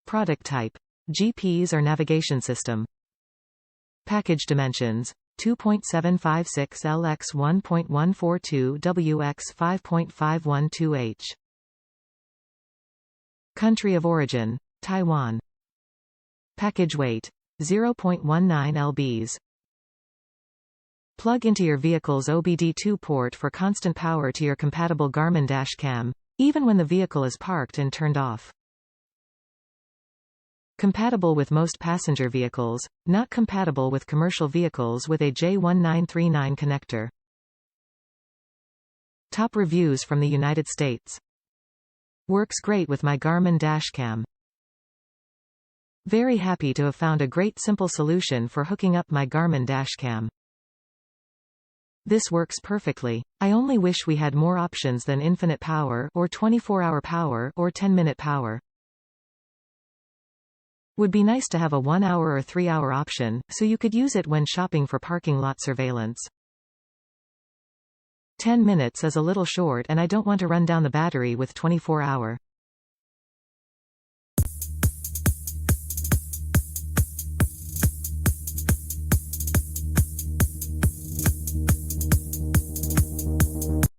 Product type: GPS or navigation system. Package dimensions: 2.756 L x 1.142 W x 5.512 H. Country of origin: Taiwan. Package weight: 0.19 lbs. Plug into your vehicle's OBD-II port for constant power to your compatible Garmin Dash Cam, even when the vehicle is parked and turned off. Compatible with most passenger vehicles, not compatible with commercial vehicles with a J1939 connector. Top reviews from the United States. Works great with my Garmin Dash Cam. Very happy to have found a great simple solution for hooking up my Garmin Dash Cam. This works perfectly. I only wish we had more options than infinite power, or 24-hour power, or 10-minute power. Would be nice to have a 1-hour or 3-hour option, so you could use it when shopping for parking lot surveillance. 10 minutes is a little short and I don't want to run down the battery with 24-hour.